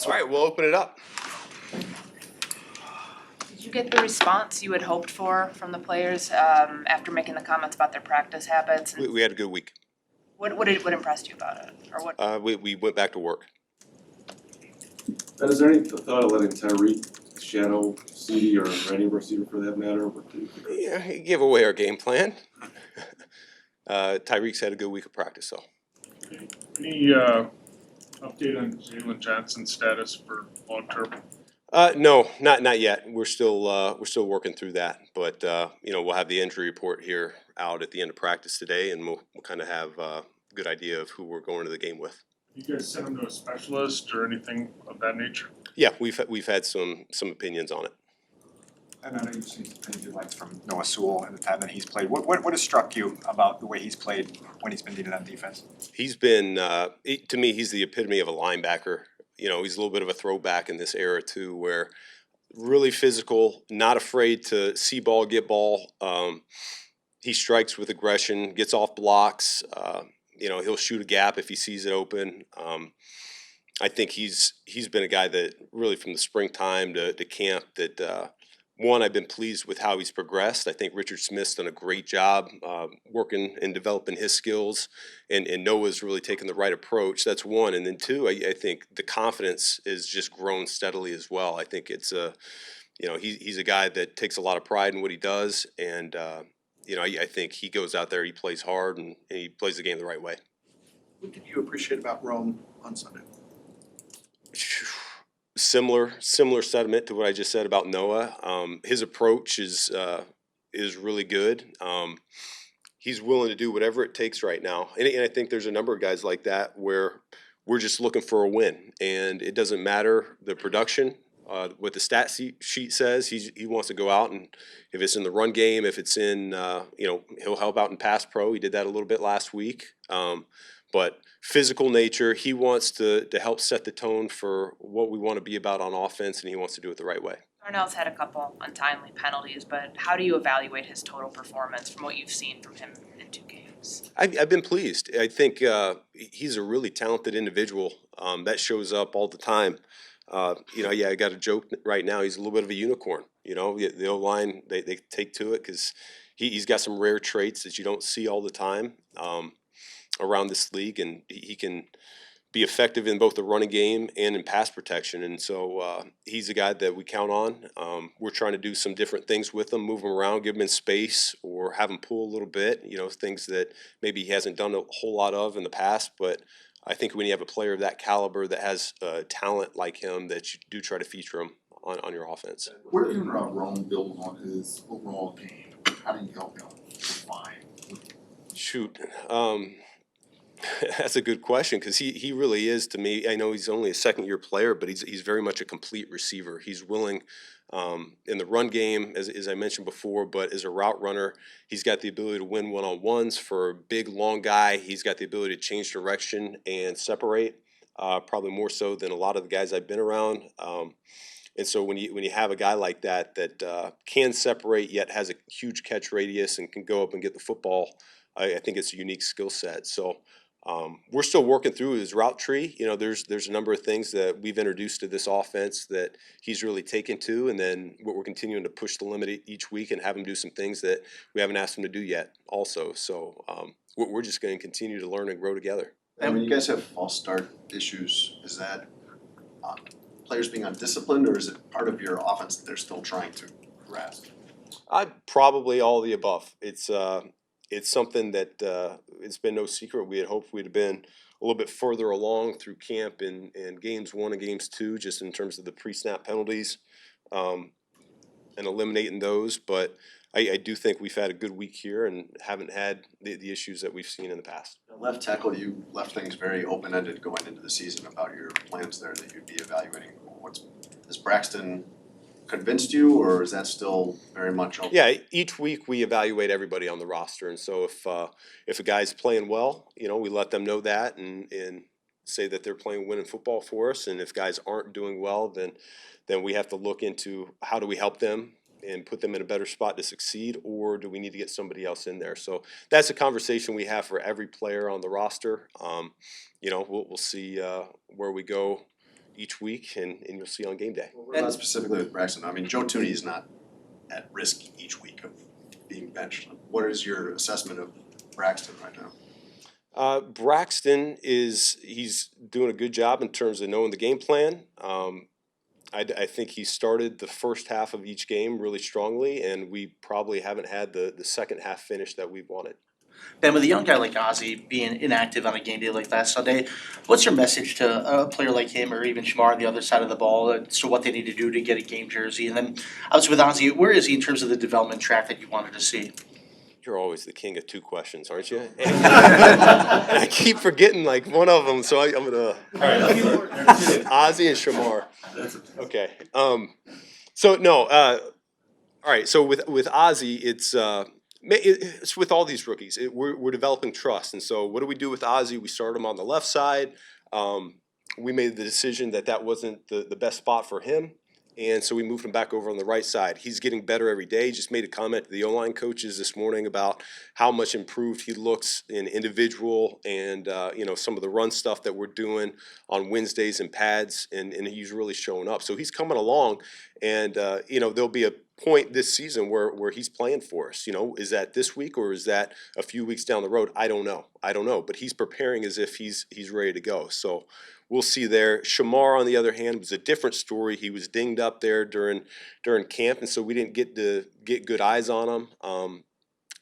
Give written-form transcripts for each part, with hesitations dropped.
All right, we'll open it up. Did you get the response you had hoped for from the players after making the comments about their practice habits? We had a good week. What impressed you about it, or what? We went back to work. And is there any thought of letting Tyreek shadow CD or any receiver for that matter? Yeah, he gave away our game plan. Tyreek's had a good week of practice, so. Any update on Jalen Johnson's status for long term? No, not yet. We're still working through that, but we'll have the injury report here out at the end of practice today, and we'll kind of have a good idea of who we're going to the game with. You guys sent him to a specialist or anything of that nature? Yeah, we've had some opinions on it. And I know you've seen some things you like from Noah Sewell in the time that he's played. What has struck you about the way he's played when he's been needed on defense? He's been, to me, he's the epitome of a linebacker. He's a little bit of a throwback in this era too, where really physical, not afraid to see ball, get ball. He strikes with aggression, gets off blocks. He'll shoot a gap if he sees it open. I think he's been a guy that really from the springtime to camp that one, I've been pleased with how he's progressed. I think Richard Smith's done a great job working and developing his skills, and Noah's really taken the right approach. That's one. And then two, I think the confidence is just grown steadily as well. I think it's he's a guy that takes a lot of pride in what he does, and I think he goes out there, he plays hard, and he plays the game the right way. What did you appreciate about Rome on Sunday? Similar sentiment to what I just said about Noah. His approach is really good. He's willing to do whatever it takes right now, and I think there's a number of guys like that where we're just looking for a win, and it doesn't matter the production. What the stat sheet says, he wants to go out, and if it's in the run game, if it's in he'll help out in pass pro. He did that a little bit last week. But physical nature, he wants to help set the tone for what we want to be about on offense, and he wants to do it the right way. Darnell's had a couple untimely penalties, but how do you evaluate his total performance from what you've seen from him in 2 games? I've been pleased. I think he's a really talented individual that shows up all the time. I got a joke right now. He's a little bit of a unicorn. The O-line, they take to it because he's got some rare traits that you don't see all the time around this league, and he can be effective in both the running game and in pass protection. And so he's a guy that we count on. We're trying to do some different things with him, move him around, give him in space, or have him pull a little bit, things that maybe he hasn't done a whole lot of in the past. But I think when you have a player of that caliber that has talent like him, that you do try to feature him on your offense. Where can Rome build on his overall game? How do you help him refine? Shoot. That's a good question because he really is to me. I know he's only a second-year player, but he's very much a complete receiver. He's willing in the run game, as I mentioned before, but as a route runner, he's got the ability to win one-on-ones. For a big, long guy, he's got the ability to change direction and separate, probably more so than a lot of the guys I've been around. And so when you have a guy like that can separate yet has a huge catch radius and can go up and get the football, I think it's a unique skill set. So we're still working through his route tree. There's a number of things that we've introduced to this offense that he's really taken to, and then we're continuing to push the limit each week and have him do some things that we haven't asked him to do yet also. So we're just going to continue to learn and grow together. And when you guys have false start issues, is that players being undisciplined, or is it part of your offense that they're still trying to grasp? Probably all of the above. It's something that it's been no secret. We had hoped we'd have been a little bit further along through camp in games 1 and games 2, just in terms of the pre-snap penalties and eliminating those. But I do think we've had a good week here and haven't had the issues that we've seen in the past. Left tackle, you left things very open-ended going into the season about your plans there that you'd be evaluating. Has Braxton convinced you, or is that still very much open? Yeah, each week we evaluate everybody on the roster, and so if a guy's playing well, we let them know that and say that they're playing winning football for us. And if guys aren't doing well, then we have to look into how do we help them and put them in a better spot to succeed, or do we need to get somebody else in there? So that's a conversation we have for every player on the roster. We'll see where we go each week, and you'll see on game day. What about specifically with Braxton? I mean, Joe Tooney is not at risk each week of being benched. What is your assessment of Braxton right now? Braxton he's doing a good job in terms of knowing the game plan. I think he started the first half of each game really strongly, and we probably haven't had the second half finish that we wanted. Ben, with a young guy like Ozzy being inactive on a game day like last Sunday, what's your message to a player like him or even Shamar on the other side of the ball as to what they need to do to get a game jersey? And then obviously with Ozzy, where is he in terms of the development track that you wanted to see? You're always the king of two questions, aren't you? And I keep forgetting like one of them, so I'm gonna. All right, Ozzy and Shamar. Okay. So no. All right. So with Ozzy, it's with all these rookies. We're developing trust, and so what do we do with Ozzy? We start him on the left side. We made the decision that wasn't the best spot for him. And so we moved him back over on the right side. He's getting better every day. Just made a comment to the O-line coaches this morning about how much improved he looks in individual and some of the run stuff that we're doing on Wednesdays and pads, and he's really showing up. So he's coming along, and there'll be a point this season where he's playing for us. Is that this week or is that a few weeks down the road? I don't know. But he's preparing as if he's ready to go. So we'll see there. Shamar, on the other hand, was a different story. He was dinged up there during camp, and so we didn't get to get good eyes on him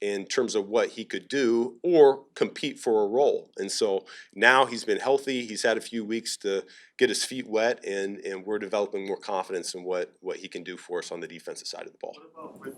in terms of what he could do or compete for a role. And so now he's been healthy. He's had a few weeks to get his feet wet, and we're developing more confidence in what he can do for us on the defensive side of the ball. What about with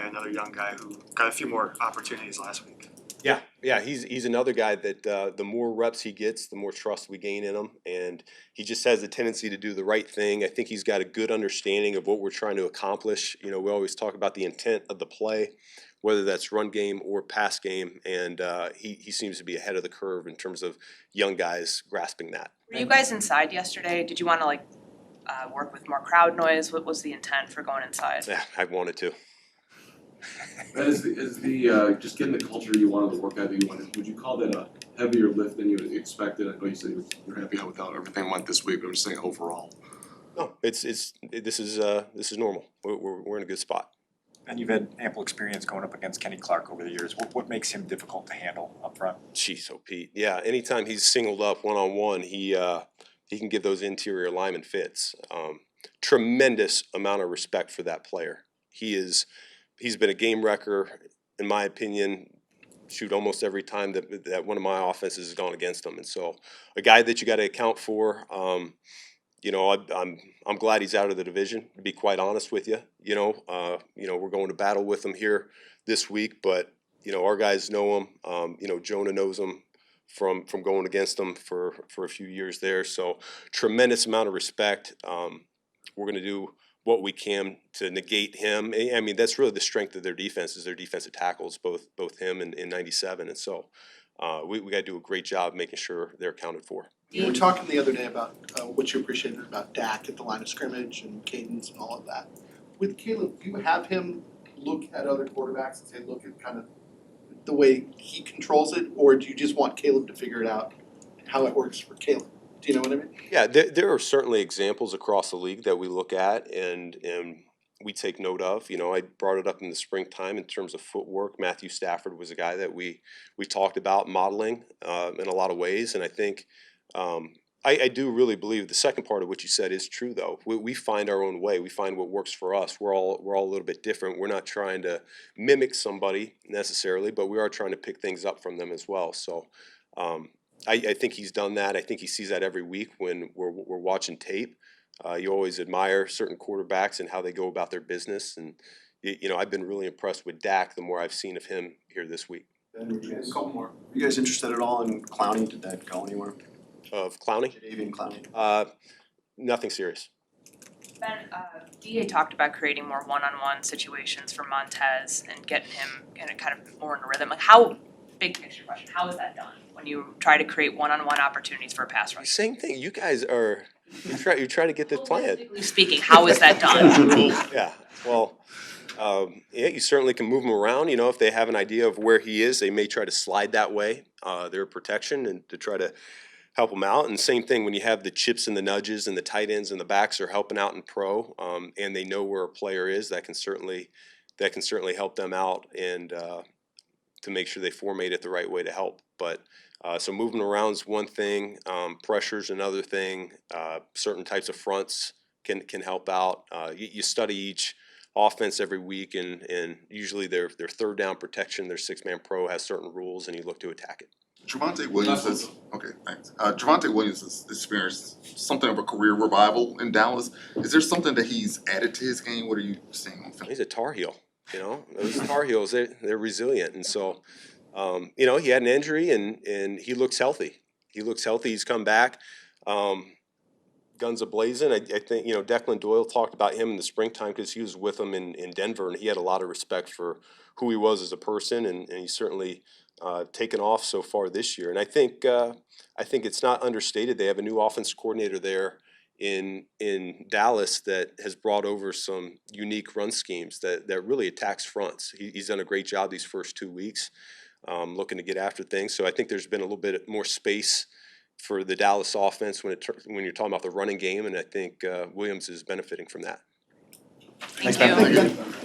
another young guy who got a few more opportunities last week? Yeah, he's another guy that the more reps he gets, the more trust we gain in him, and he just has a tendency to do the right thing. I think he's got a good understanding of what we're trying to accomplish. We always talk about the intent of the play, whether that's run game or pass game, and he seems to be ahead of the curve in terms of young guys grasping that. Were you guys inside yesterday? Did you want to work with more crowd noise? What was the intent for going inside? Yeah, I wanted to. Is the just getting the culture you wanted, the workout that you wanted, would you call that a heavier lift than you expected? I know you said you're happy with how everything went this week, but I'm just saying overall. No, this is normal. We're in a good spot. And you've had ample experience going up against Kenny Clark over the years. What makes him difficult to handle up front? Jeez, Pete. Yeah, anytime he's singled up one-on-one, he can give those interior linemen fits. Tremendous amount of respect for that player. He's been a game wrecker, in my opinion, almost every time that one of my offenses has gone against him. And so a guy that you got to account for, I'm glad he's out of the division, to be quite honest with you. We're going to battle with him here this week, but our guys know him. Jonah knows him from going against him for a few years there. So tremendous amount of respect. We're going to do what we can to negate him. I mean, that's really the strength of their defense, is their defensive tackles, both him and 97. And so we got to do a great job making sure they're accounted for. You were talking the other day about what you appreciated about Dak at the line of scrimmage and cadence and all of that. With Caleb, do you have him look at other quarterbacks and say, look at kind of the way he controls it, or do you just want Caleb to figure it out how it works for Caleb? Do you know what I mean? Yeah, there are certainly examples across the league that we look at and we take note of. I brought it up in the springtime in terms of footwork. Matthew Stafford was a guy that we talked about modeling in a lot of ways, and I think I do really believe the second part of what you said is true. Though we find our own way, we find what works for us. We're all a little bit different. We're not trying to mimic somebody necessarily, but we are trying to pick things up from them as well. So. I think he's done that. I think he sees that every week when we're watching tape. You always admire certain quarterbacks and how they go about their business. And, I've been really impressed with Dak the more I've seen of him here this week. A couple more. Are you guys interested at all in Clowney? Did that go anywhere? Of Clowney? Jadeveon Clowney? Nothing serious. Ben, DA talked about creating more one-on-one situations for Montez and getting him kind of more in a rhythm. Big picture question, how is that done when you try to create one-on-one opportunities for a pass rush? Same thing. You guys are you're trying to get this planned. Holistically speaking, how is that done? Yeah. Well, you certainly can move them around. If they have an idea of where he is, they may try to slide that way. Their protection and to try to help them out. And same thing when you have the chips and the nudges and the tight ends and the backs are helping out in pro, and they know where a player is, that can certainly help them out and to make sure they formate it the right way to help. But so moving around is one thing, pressure's another thing. Certain types of fronts can help out. You study each offense every week, and usually their third down protection, their 6-man pro has certain rules, and you look to attack it. Javonte Williams has, okay, thanks. Javonte Williams has experienced something of a career revival in Dallas. Is there something that he's added to his game? What are you seeing on film? He's a Tar Heel, those Tar Heels, they're resilient, and so he had an injury and he looks healthy. He's come back, guns a-blazing. I think, Declan Doyle talked about him in the springtime because he was with him in Denver, and he had a lot of respect for who he was as a person, and he's certainly taken off so far this year. And I think it's not understated. They have a new offense coordinator there in Dallas that has brought over some unique run schemes that really attacks fronts. He's done a great job these first 2 weeks, looking to get after things. So I think there's been a little bit more space for the Dallas offense when you're talking about the running game, and I think Williams is benefiting from that. Thank you.